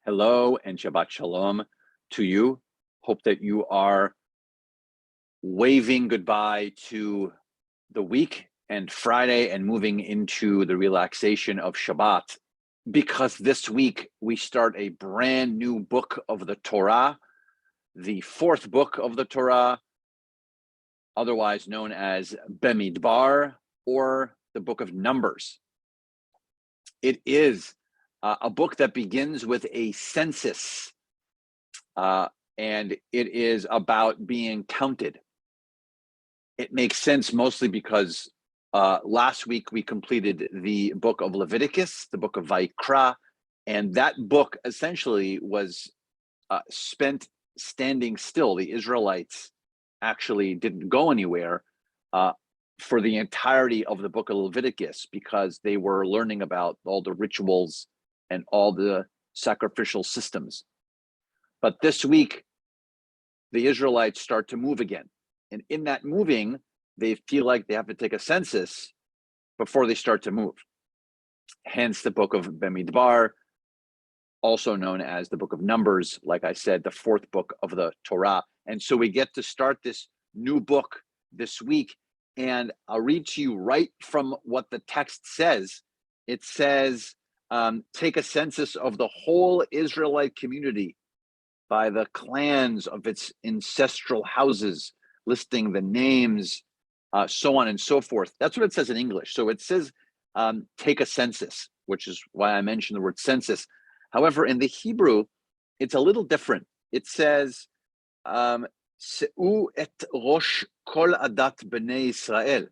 Hello and Shabbat Shalom to you. Hope that you are waving goodbye to the week and Friday and moving into the relaxation of Shabbat, because this week we start a brand new book of the Torah, the fourth book of the Torah, otherwise known as Bemidbar, or the book of Numbers. It is a book that begins with a census, and it is about being counted. It makes sense mostly because last week we completed the book of Leviticus, the book of Vayikra, and that book essentially was spent standing still. The Israelites actually didn't go anywhere for the entirety of the book of Leviticus, because they were learning about all the rituals and all the sacrificial systems. But this week, the Israelites start to move again. And in that moving, they feel like they have to take a census before they start to move. Hence the book of Bemidbar, also known as the book of Numbers, like I said, the fourth book of the Torah. And so we get to start this new book this week. And I'll read to you right from what the text says. It says, take a census of the whole Israelite community by the clans of its ancestral houses, listing the names, so on and so forth. That's what it says in English. So it says, take a census, which is why I mentioned the word census. However, in the Hebrew, it's a little different. It says, Se'u et rosh kol adat b'nei Israel.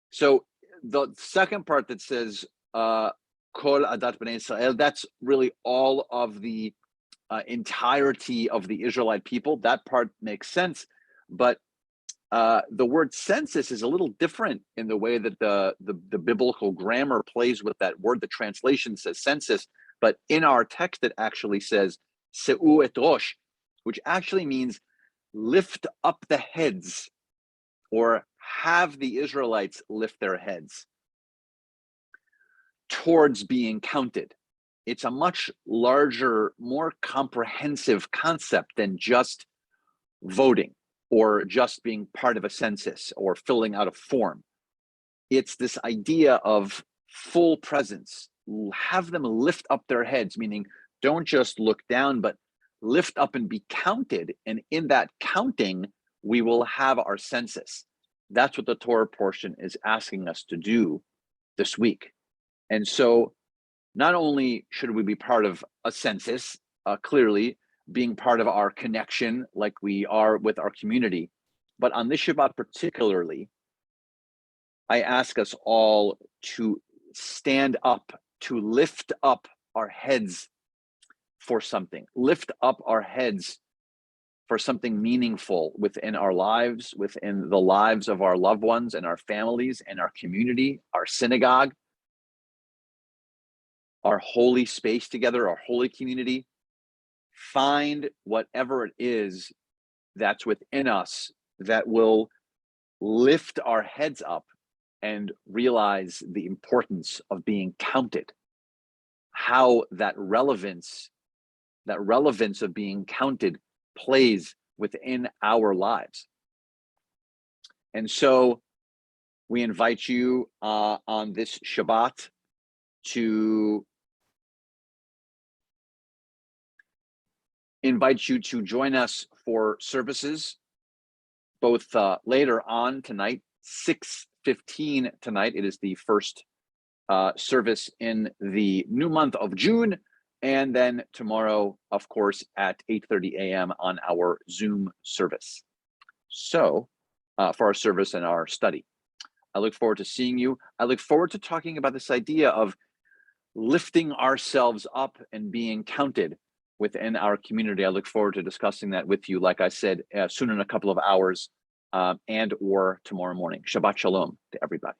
So the second part that says, kol adat b'nei Israel, that's really all of the entirety of the Israelite people. That part makes sense. But the word census is a little different in the way that the biblical grammar plays with that word. The translation says census, but in our text it actually says Se'u et rosh, which actually means lift up the heads, or have the Israelites lift their heads towards being counted. It's a much larger, more comprehensive concept than just voting or just being part of a census or filling out a form. It's this idea of full presence. Have them lift up their heads, meaning don't just look down, but lift up and be counted. And in that counting, we will have our census. That's what the Torah portion is asking us to do this week. And so not only should we be part of a census, clearly being part of our connection like we are with our community, but on this Shabbat particularly, I ask us all to stand up, to lift up our heads for something, lift up our heads for something meaningful within our lives, within the lives of our loved ones and our families and our community, our synagogue, our holy space together, our holy community. Find whatever it is that's within us that will lift our heads up and realize the importance of being counted, how that relevance of being counted plays within our lives. And so we invite you on this Shabbat to invite you to join us for services, both later on tonight, 6:15 tonight. It is the first service in the new month of June. And then tomorrow, of course, at 8:30 a.m. on our Zoom service. So for our service and our study, I look forward to seeing you. I look forward to talking about this idea of lifting ourselves up and being counted within our community. I look forward to discussing that with you, like I said, soon in a couple of hours and or tomorrow morning. Shabbat Shalom to everybody.